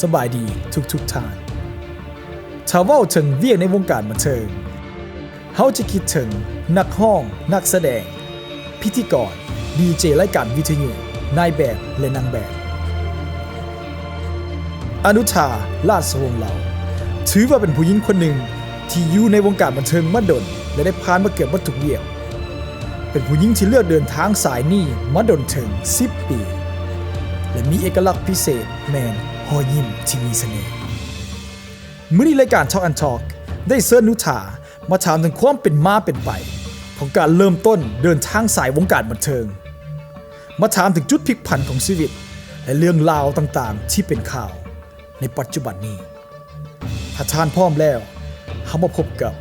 สบายดีทุกท่านถ้าเว้าถึงเวียกในวงการบันเทิงเฮาจะคิดถึงนักร้องนักแสดงพิธีกรดีเจรายการวิทยุนายแบบและนางแบบอนุชาลาศวงศ์เหล่าถือว่าเป็นผู้หญิงคนหนึ่งที่อยู่ในวงการบันเทิงมาดนและได้ผ่านมาเกือบทุกเวียกเป็นผู้หญิงที่เลือกเดินทางสายนี้มาดนถึง10 ปีและมีเอกลักษณ์พิเศษแมนหอยิ้มที่มีเสน่ห์มื้อนี้รายการ Talk and Talk ได้เชิญนุชามาถามถึงความเป็นมาเป็นไปของการเริ่มต้นเดินทางสายวงการบันเทิงมาถามถึงจุดพลิกผันของชีวิตและเรื่องราวต่างๆที่เป็นข่าวในปัจจุบันนี้ถ้าท่านพร้อมแล้วเฮามาพบกับ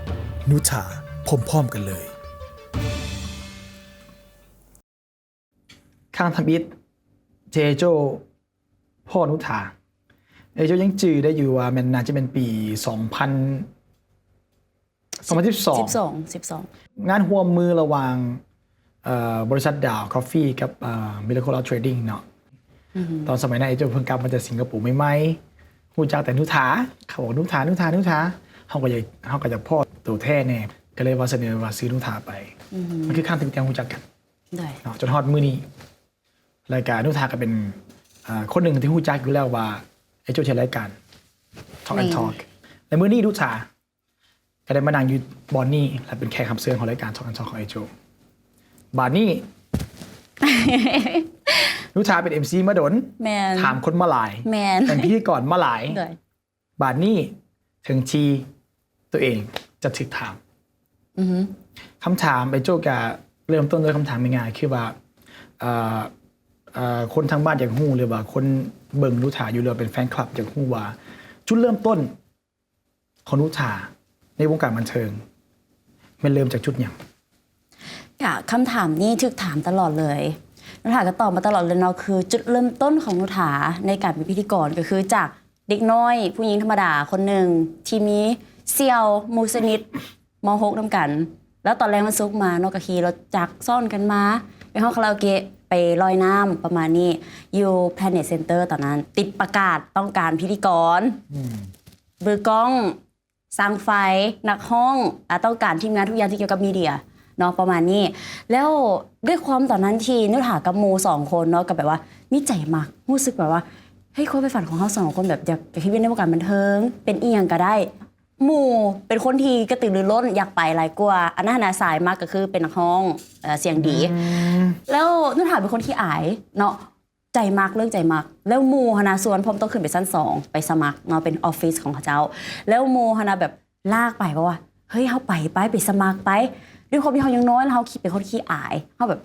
นุชาพร้อมๆกันเลยข้างทำอิฐเจโจพ่อนุชาเอโจยังจื่อได้อยู่ว่ามันน่าจะเป็นปี2012งานร่วมมือระหว่างบริษัทดาวคอฟฟี่กับMiracle Out Trading เนาะตอนสมัยนั้นเอโจเพิ่งกลับมาจากสิงคโปร์ใหม่ๆฮู้จักแต่นุชาเขาบอกนุชาเฮาก็จะพ่อตัวแท้แน่ก็เลยว่าเสนอว่าซื้อนุชาไปมันคือข้ามที่ยังฮู้จักกันได้เนาะจนฮอดมื้อนี้รายการนุชาก็เป็นคนหนึ่งที่ฮู้จักอยู่แล้วว่าไอ้โจเชรายการ Talk and Talk ในมื้อนี้นุชาก็ได้มานั่งอยู่บอนนี่และเป็นแขกรับเชิญของรายการ Talk and Talk ของไอ้โจบาดนี้ นุชาเป็น MC มาดนถามคนมาหลายเป็นพิธีกรมาหลายบาดนี้ถึงทีตัวเองจะถึกถามคำถามไอ้โจก็เริ่มต้นด้วยคำถามง่ายๆคือว่าคนทางบ้านอยากฮู้หรือว่าคนเบิ่งนุชาอยู่เลยเป็นแฟนคลับอยากฮู้ว่าจุดเริ่มต้นของนุชาในวงการบันเทิงมันเริ่มจากจุดหยังคำถามนี้ถูกถามตลอดเลยนุชาก็ตอบมาตลอดเลยเนาะคือจุดเริ่มต้นของนุชาในการเป็นพิธีกรก็คือจากเด็กน้อยผู้หญิงธรรมดาคนหนึ่งที่มีเสี่ยวมูสนิทม.6 นำกันแล้วตอนแรกมันซุกมาเนาะก็ขี่รถจักรซ่อนกันมาไปห้องคาราโอเกะไปลอยน้ำประมาณนี้อยู่ Planet Center ตอนนั้นติดประกาศต้องการพิธีกรมือกล้องสร้างไฟนักห้องต้องการทีมงานทุกอย่างที่เกี่ยวกับมีเดียเนาะประมาณนี้แล้วด้วยความตอนนั้นที่นุชากับโม2 คนเนาะกับแบบว่ามีใจมากรู้สึกแบบว่าเฮ้ยความเป็นฝันของเขา2 คนแบบอยากให้เป็นในวงการบันเทิงเป็นอีหยังก็ได้หมู่เป็นคนที่กระตือรือร้นอยากไปหลายกว่าอันนั้นน่ะสายมากก็คือเป็นนักร้องเสียงดีแล้วนุชาเป็นคนที่อายเนาะใจมากเรื่องใจมากแล้วหมู่หนาส่วนผมต้องขึ้นไปชั้น2ไปสมัครเนาะเป็นออฟฟิศของเขาเจ้าแล้วหมู่หนาแบบลากไปเพราะว่าเฮ้ยเฮาไปสมัครไปด้วยความที่เฮายังน้อยแล้วเฮาคิดเป็นคนขี้อายเฮาแบบ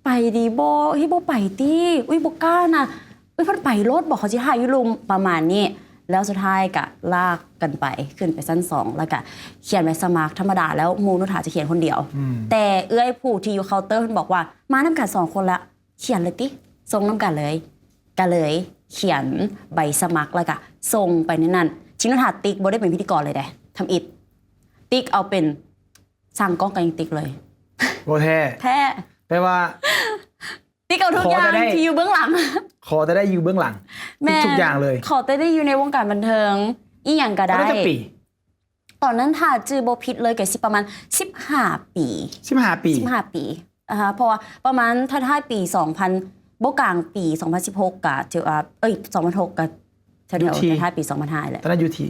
ไปดีบ่เฮ้ยบ่ไปติอุ้ยบ่กล้านะเพิ่นไปรถบอกเขาสิถ่ายอยู่ลุมประมาณนี้แล้วสุดท้ายก็ลากกันไปขึ้นไปชั้น2แล้วก็เขียนใบสมัครธรรมดาแล้วหมู่นุชาจะเขียนคนเดียวแต่เอื้อยผู้ที่อยู่เคาน์เตอร์เพิ่นบอกว่ามานำกัน2 คนละเขียนเลยติส่งนำกันเลยก็เลยเขียนใบสมัครแล้วก็ส่งไปในนั้นชินุชาติ๊กบ่ได้เป็นพิธีกรเลยเด้ทำอิฐติ๊กเอาเป็นสั่งกล้องกันยังติ๊กเลยบ่แท้แปลว่าติ๊กเอาทุกอย่างที่อยู่เบื้องหลังขอจะได้อยู่เบื้องหลังทุกอย่างเลยขอจะได้อยู่ในวงการบันเทิงอีหยังก็ได้ตอนนั้นถ้าจือบ่ผิดเลยก็สิประมาณ15 ปีเพราะว่าประมาณท้ายปี2000บ่กลางปี2016ก็ถือว่า2006ก็แถวๆท้ายปี2005แหละตอนนั้นอยู่ที่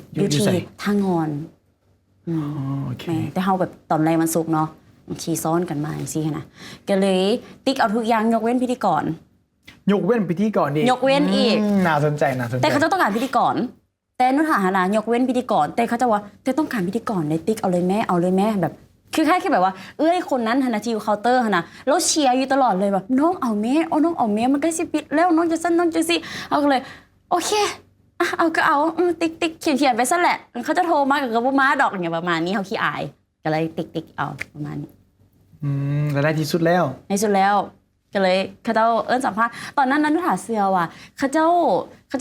ทางงอนโอเคแต่เฮาแบบตอนแรกมันสุกเนาะขี่ซ้อนกันมาจังซี่นะก็เลยติ๊กเอาทุกอย่างยกเว้นพิธีกรยกเว้นพิธีกรยกเว้นอีกน่าสนใจแต่เขาต้องการพิธีกรแต่นุชาหายกเว้นพิธีกรแต่เขาจะว่าแต่ต้องการพิธีกรในติ๊กเอาเลยแม่แบบคือแค่แบบว่าคนนั้นหนะที่อยู่เคาน์เตอร์นะแล้วเชียร์อยู่ตลอดเลยแบบน้องเอาแม่น้องเอาแม่มันก็สิปิดแล้วน้องจะสั้นน้องจะสิเอาก็เลยโอเคเอาก็เอาติ๊กเขียนไปซะแหละเขาจะโทรมากับบ่มาดอกอย่างประมาณนี้เขาขี้อายก็เลยติ๊กเอาประมาณนี้แล้วได้ที่สุดแล้วก็เลยเขาเจ้าสัมภาษณ์ตอนนั้นนุชาเชื่อว่าเขาเจ้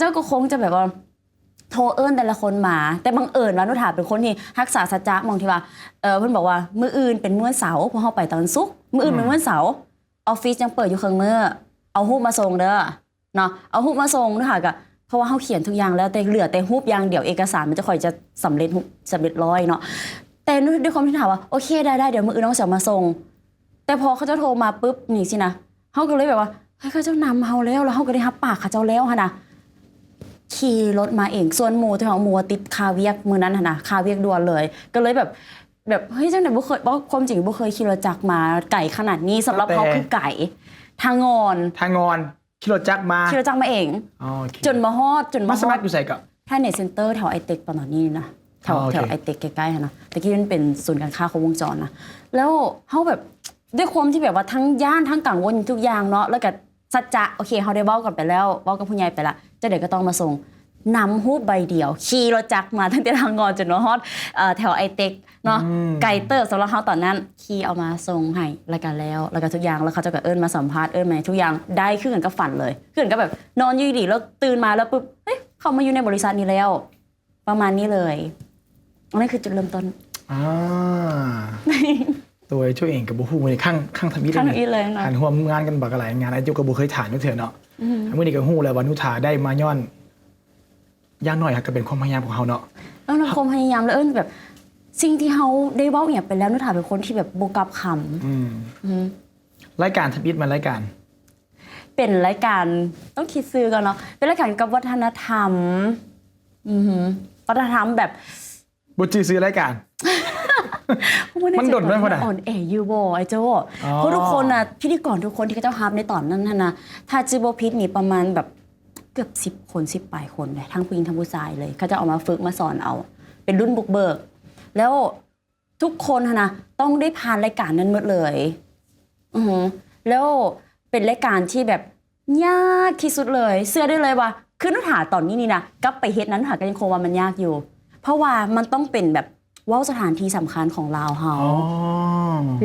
าก็คงจะแบบว่าโทรแต่ละคนมาแต่บังเอิญว่านุชาเป็นคนที่รักษาสัจจะมองที่ว่าเพิ่นบอกว่ามื้ออื่นเป็นมื้อเสาร์พอเฮาไปตอนศุกร์มื้ออื่นเป็นมื้อเสาร์ออฟฟิศยังเปิดอยู่ครึ่งมื้อเอาฮูปมาส่งเด้อเนาะเอาฮูปมาส่งนุชาก็โท ราะว่าเขาเขียนทุกอย่างแล้วแต่เหลือแต่รูปอย่างเดียวเอกสารมันจะค่อยจะสำเร็จร้อยเนาะแต่ด้วยความที่ถามว่าโอเคได้เดี๋ยวมื้ออื่นน้องจะมาส่งแต่พอเขาจะโทรมาปุ๊บนี่สินะเขาก็เลยแบบว่าเฮ้ยเขาเจ้านำเฮาแล้วเขาก็ได้รับปากเขาเจ้าแล้วค่ะนะขี่รถมาเองส่วนหมู่ที่ของหมู่ติดคาเวียกมื้อนั้นค่ะนะคาเวียกด่วนเลยก็เลยแบบเฮ้ยจังไหนบ่เคยเพราะความจริงบ่เคยขี่รถจักรมาไก่ขนาดนี้สำหรับเขาคือไก่ทางงอนขี่รถจักรมาเองจนมาฮอดมาสมัครอยู่ใส่กับถ้าเน็ตเซ็นเตอร์แถวไอเต็กประมาณนี้นะแถวไอเต็กใกล้ๆนะแต่กี้มันเป็นศูนย์การค้าครบวงจรนะแล้วเขาแบบด้วยความที่แบบว่าทั้งย่านทั้งกังวลทุกอย่างเนาะแล้วก็สัจจะโอเคเขาได้เว้ากันไปแล้วเว้ากับผู้ใหญ่ไปละเจ้าเด็กก็ต้องมาส่งนำฮูบใบเดียวขี่รถจักรมาตั้งแต่ทางงอนจนฮอดแถวไอเต็กเนาะไกเตอร์สำหรับเขาตอนนั้นขี่เอามาส่งให้รายการแล้วก็ทุกอย่างแล้วเขาจะก็เอิ้นมาสัมภาษณ์เอิ้นมาทุกอย่างได้ขึ้นกันก็ฝันเลยขึ้นก็แบบนอนอยู่ดีแล้วตื่นมาแล้วปุ๊บเฮ้ยเขามาอยู่ในบริษัทนี้แล้วประมาณนี้เลยอันนี้คือจุดเริ่มต้นตัวช่วยเองกับบุฮูในข้างทำอีเลยนะหันหัวงานกันบักอะไรงานไอ้เจ้ากับบุเคยถ่ายนึกเถอะเนาะเมื่อนี้ก็ฮู้แล้วว่านุธาได้มาย้อนย่างหน่อยก็เป็นความพยายามของเขาเนาะแล้วความพยายามแล้วแบบสิ่งที่เขาได้เว้าอย่างไปแล้วนุธาเป็นคนที่แบบโบกับคำรายการทำอิฐมารายการเป็นรายการต้องคิดซื้อกันเนาะเป็นรายการกับวัฒนธรรมวัฒนธรรมแบบบุจีซื้อรายการมันโดดด้วยคนอ่ะอ่อนยูโบไอโจเพราะทุกคนน่ะพิธีกรทุกคนที่เขาเจ้าฮับในตอนนั้นนะถ้าจิโบพิษนี่ประมาณแบบเกือบ10 คน10 ปลายคนเลยทั้งผู้หญิงทั้งผู้ชายเลยเขาจะเอามาฝึกมาสอนเอาเป็นรุ่นบุกเบิกแล้วทุกคนนะต้องได้ผ่านรายการนั้นหมดเลยแล้วเป็นรายการที่แบบยากที่สุดเลยเชื่อได้เลยว่าคือนุธาตอนนี้นี่นะกลับไปเฮ็ดนั้นนุธาก็ยังคงว่ามันยากอยู่เพราะว่ามันต้องเป็นแบบว่าสถานที่สำคัญของเราเฮา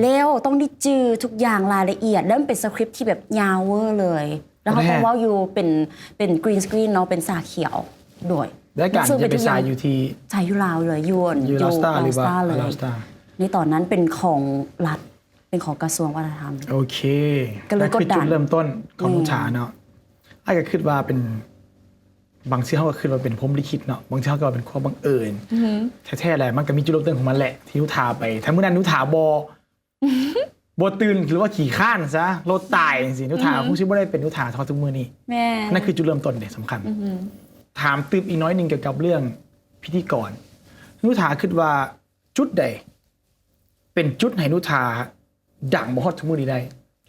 แล้วต้องได้จื้อทุกอย่างรายละเอียดแล้วมันเป็นสคริปต์ที่แบบยาวเวอร์เลยแล้วเขาต้องว่าอยู่เป็นกรีนสกรีนเนาะเป็นสาเขียวด้วยและการจะไปสายอยู่ที่สายยูราวเลยยูลาสตาเลยในตอนนั้นเป็นของรัฐเป็นของกระทรวงวัฒนธรรมโอเคก็เลยกดดันจุดเริ่มต้นของนุชาเนาะไอ้ก็คิดว่าเป็นบางทีเขาก็คิดว่าเป็นพรหมลิขิตเนาะบางทีเขาก็เป็นความบังเอิญแท้ๆแหละมันก็มีจุดเริ่มต้นของมันแหละที่นุชาไปถ้าเมื่อนั้นนุชาบตื่นหรือว่าขี่ข้านซะรถตายสินุชาคงชื่อว่าได้เป็นนุชาทอทุกมือนี่นั่นคือจุดเริ่มต้นเด็ดสำคัญถามตืบอีกน้อยหนึ่งเกี่ยวกับเรื่องพิธีกรนุชาคิดว่าจุดใดเป็นจุดให้นุชาดังบ่ฮอดทุกมือนี้ได้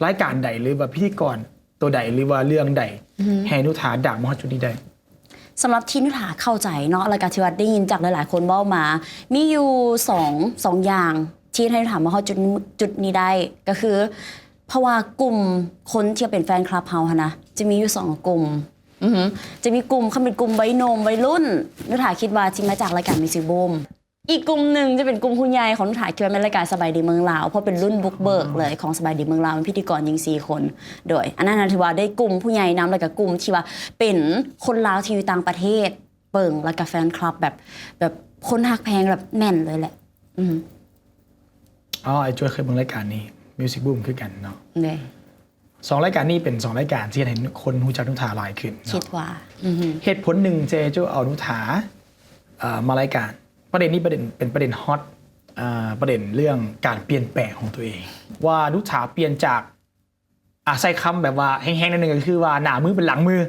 รายการใดหรือว่าพิธีกรตัวใดหรือว่าเรื่องใดให้นุชาดังบ่ฮอดจุดนี้ได้สำหรับที่นุชาเข้าใจเนาะรายการที่ว่าได้ยินจากหลายๆคนเว้ามามีอยู่สองอย่างที่ให้ถามว่าเขาจุดนี้ได้ก็คือเพราะว่ากลุ่มคนที่เป็นแฟนคลับเฮานะจะมีอยู่2กลุ่มจะมีกลุ่มเขาเป็นกลุ่มวัยหนุ่มวัยรุ่นนุชาคิดว่าที่มาจากรายการมิวสิกบูมอีกกลุ่มหนึ่งจะเป็นกลุ่มผู้ใหญ่ของนุชาคิดว่าเป็นรายการสบายดีเมืองลาวเพราะเป็นรุ่นบุกเบิกเลยของสบายดีเมืองลาวเป็นพิธีกรยิง4 คนโดยอันนั้นถือว่าได้กลุ่มผู้ใหญ่นำแล้วก็กลุ่มที่ว่าเป็นคนลาวที่อยู่ต่างประเทศเบิ่งแล้วก็แฟนคลับแบบคนฮักแพงแบบแน่นเลยแหละไอ้จ้วยเคยเบิ่งรายการนี้มิวสิกบูมคือกันเนาะ2 รายการนี้เป็น2 รายการที่เห็นคนรู้จักนุชาหลายขึ้นคิดว่าเหตุผลหนึ่งเจจ้เอานุชามารายการประเด็นนี้เป็นประเด็นฮอตประเด็นเรื่องการเปลี่ยนแปลงของตัวเองว่านุชาเปลี่ยนจากใส่คำแบบว่าแห้งๆนิดนึงก็คือว่าหน้ามือเป็นหลังมือ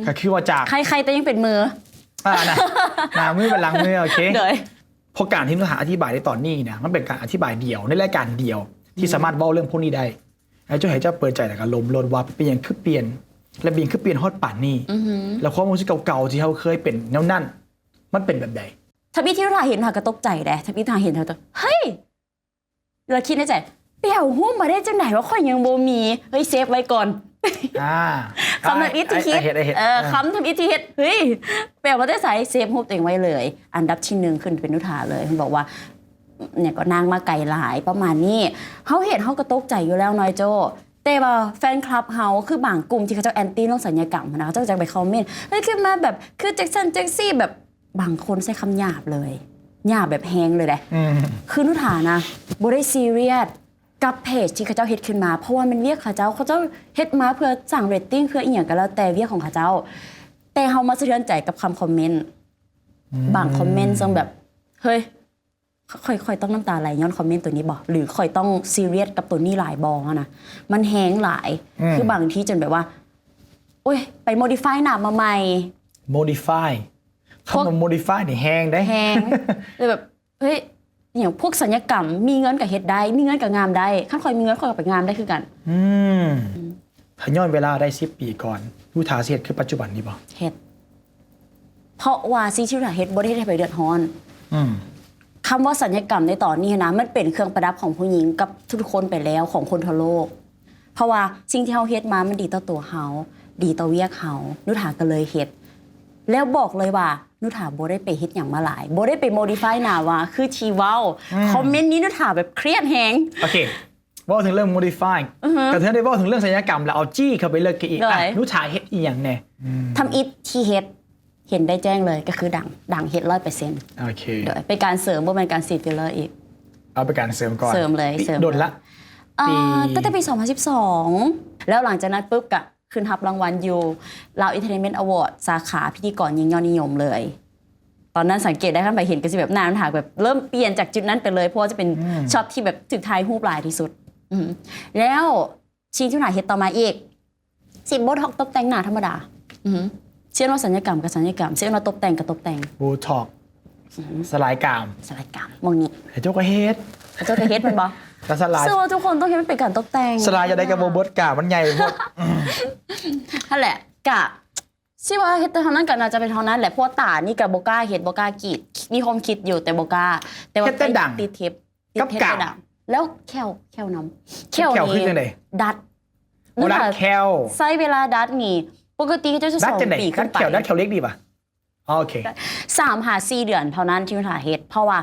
ก็คือว่าจากใครๆแต่ยังเป็นมือหน้ามือเป็นหลังมือโอเคเพราะการที่นุชาอธิบายในตอนนี้นะมันเป็นการอธิบายเดี่ยวในรายการเดียวที่สามารถเว้าเรื่องพวกนี้ได้ไอ้เจ้าให้เจ้าเปิดใจแต่การล้มลดว่าเป็นอย่างคือเปลี่ยนและบินคือเปลี่ยนฮอตป่านนี้แล้วความรู้สึกเก่าๆที่เขาเคยเป็นแนวนั่นมันเป็นแบบใดถ้าพี่ที่นุชาเห็นค่ะก็ตกใจแหละถ้าพี่นุชาเห็นเธอตัวเฮ้ยเราคิดในใจเปี่ยวหุ้มมาได้จังไหนว่าค่อยยังโบมีเฮ้ยเซฟไว้ก่อนคำทำอิทธิฮิตคำทำอิทธิฮิตเฮ้ยเปี่ยวมาได้ใส่เซฟหุ้มตัวเองไว้เลยอันดับที่1ขึ้นเป็นนุชาเลยเขาบอกว่าเนี่ยก็นางมาไกลหลายประมาณนี้เขาเห็นเขาก็ตกใจอยู่แล้วน้อยโจแต่ว่าแฟนคลับเฮาคือบางกลุ่มที่เขาจะแอนตี้เรื่องสัญญกรรมนะเขาจะไปคอมเมนต์เฮ้ยขึ้นมาแบบคือแจ็คสันแจ็คซี่แบบบางคนใช้คำหยาบเลยหยาบแบบแฮงเลยแหละคือนุชานะบ่ได้ซีเรียสกับเพจที่เขาเจ้าเฮ็ดขึ้นมาเพราะว่ามันเวียกเขาเจ้าเฮ็ดมาเพื่อสั่งเรตติ้งเพื่ออีหยังก็แล้วแต่เวียกของเขาเจ้าแ แต่เฮามาสะเทือนใจกับคำคอมเมนต์บางคอมเมนต์ซึ่งแบบเฮ้ยค่อยต้องน้ำตาไหลย้อนคอมเมนต์ตัวนี้บ่หรือค่อยต้องซีเรียสกับตัวนี้หลายบอนะมันแฮงหลายคือบางทีจนแบบว่าโอ้ยไปโมดิฟายหน้ามาใหม่ modify คำว่า modify นี่แฮงได้ แฮงเลยแบบเฮ้ยอย่างพวกสัญญกรรมมีเงินกับเฮ็ดได้มีเงินกับงามได้ขั้นค่อยมีเงินค่อยกับไปงามได้คือกันถ้าย้อนเวลาได้10 ปีก่อนยูทาเสียดคือปัจจุบันนี้บ่เฮ็ดเพราะว่าสิ่งที่เราเฮ็ดบ่ได้ให้ไปเดือดร้อนคำว่าสัญญกรรมในตอนนี้นะมันเป็นเครื่องประดับของผู้หญิงกับทุกคนไปแล้วของคนทั่วโลกเพราะว่าสิ่งที่เฮาเฮ็ดมามันดีต่อตัวเฮาดีต่อเวียกเฮานุถาก็เลยเฮ็ดแล้วบอกเลยว่านุถาบ่ได้ไปเฮ็ดหยังมาหลายบ่ได้ไปโมดิฟายหน้าว่าคือชีเว้าคอมเมนต์นี้นุถาแบบเครียดแฮงโอเคว่าถึงเรื่อง modify กระเทือนได้ว่าถึงเรื่องศัลยกรรมแล้วเอาจี้เข้าไปเลิกกันอีกนุถาเฮ็ดอีหยังแน่ทำอิฐที่เฮ็ดเห็นได้แจ้งเลยก็คือดังเฮ็ด 100% โอเคโดยเป็นการเสริมบ่แม่นการฉีดฟิลเลอร์อีกเอาไปการเสริมก่อนเสริมเลยเสริมโดนละตั้งแต่ปี2012แล้วหลังจากนั้นปุ๊บก็ขึ้นรับรางวัลอยู่ลาว Entertainment Award สาขาพิธีกรหญิงยอดนิยมเลยตอนนั้นสังเกตได้ขั้นไปเห็นก็สิแบบหน้ามันถากแบบเริ่มเปลี่ยนจากจุดนั้นไปเลยเพราะว่าจะเป็นช็อตที่แบบถึงท้ายรูปหลายที่สุดแล้วชิงที่หนาเฮ็ดต่อมาอีกสิโบท็อกตบแต่งหน้าธรรมดาเชื่อว่าสัญญกรรมกับสัญญกรรมเชื่อว่าตบแต่งกับตบแต่งโบท็อกสลายกรามมองนี้ไอ้เจ้าก็เฮ็ดมันบ่สลายเชื่อว่าทุกคนต้องเห็นมันเป็นการตบแต่งสลายจะได้กับโบเบิร์ตกามันใหญ่พวกนั่นแหละกะชื่อว่าเฮ็ดเท่านั้นก็น่าจะเป็นเท่านั้นแหละเพราะตานี่กับโบก้าเฮ็ดโบก้ากรีดมีความคิดอยู่แต่โบก้าแต่ว่าติดเทปดังแล้วแควน้ำแควนี่ดัดแควใช้เวลาดัดนี่ปกติก็จะ2 ปีขึ้นไปดัดแควเล็กดีป่ะโอเค3-4 เดือนเท่านั้นที่นุชาเฮ็ดเพราะว่า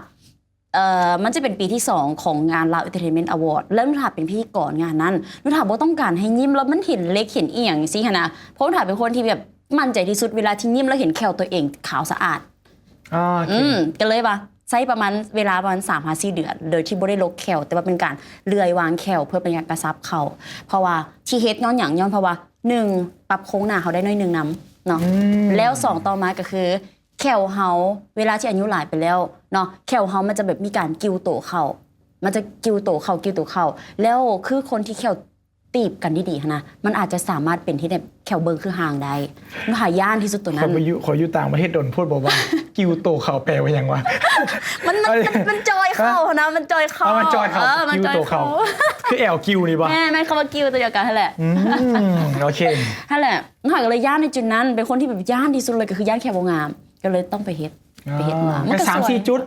มันจะเป็นปีที่2ของงานลาว Entertainment Award แล้วนุชาเป็นพิธีกรงานนั้นนุชาบ่ต้องการให้ยิ้มแล้วมันเห็นเล็กเห็นอีหยังสินะเพราะนุชาเป็นคนที่แบบมั่นใจที่สุดเวลาที่ยิ้มแล้วเห็นแควตัวเองขาวสะอาดก็เลยว่าใช้ประมาณเวลาประมาณ3-4 เดือนโดยที่บ่ได้ลกแควแต่ว่าเป็นการเลื่อยวางแควเพื่อเป็นการกระซับเขาเพราะว่าที่เฮ็ดย้อนหยังย้อนเพราะว่า1ปรับโค้งหน้าเขาได้น้อยนึงนำเนาะแล้ว2ต่อมาก็คือแควเฮาเวลาที่อายุหลายไปแล้วเนาะแควเฮามันจะแบบมีการกิ้วโตเข้ามันจะกิ้วโตเข้าแล้วคือคนที่แควตีบกันดีๆนะมันอาจจะสามารถเป็นที่แบบแควเบิงคือห่างได้มันหาย่านที่สุดตัวนั้นขออยู่ต่างประเทศโดนพูดบอกว่ากิ้วโตเข้าแปลว่าหยังวะมันจอยเข้านะมันจอยเข้ามันจอยเข้ากิ้วโตเข้าคือแอลกิ้วนี่ป่ะแม่คำว่ากิ้วตัวเดียวกันนั่นแหละโอเคนั่นแหละน้อยก็เลยย่านในจุดนั้นเป็นคนที่แบบย่านที่สุดเลยก็คือย่านแควงามก็เลยต้องไปเฮ็ดมามันก็3-4 จุด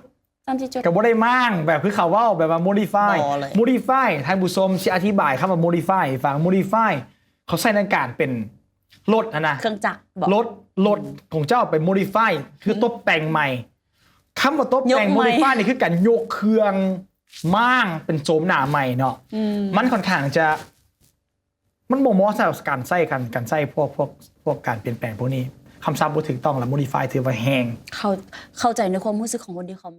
ก็บ่ได้มั่งแบบคือเขาว่าแบบว่า modify ท่านผู้ชมสิอธิบายคำว่า modify ฟัง modify เขาใช้ในการเป็นรถนะเครื่องจักรรถของเจ้าไป modify คือตกแต่งใหม่คำว่าตกแต่ง modify นี่คือการยกเครื่องมั่งเป็นโฉมหน้าใหม่เนาะมันค่อนข้างจะมันบ่เหมาะสำหรับการใช้พวกการเปลี่ยนแปลงพวกนี้คำศัพท์บ่ถูกต้องแล้ว modify ถือว่าแฮงเข้าใจในความรู้สึกของคนที่คอม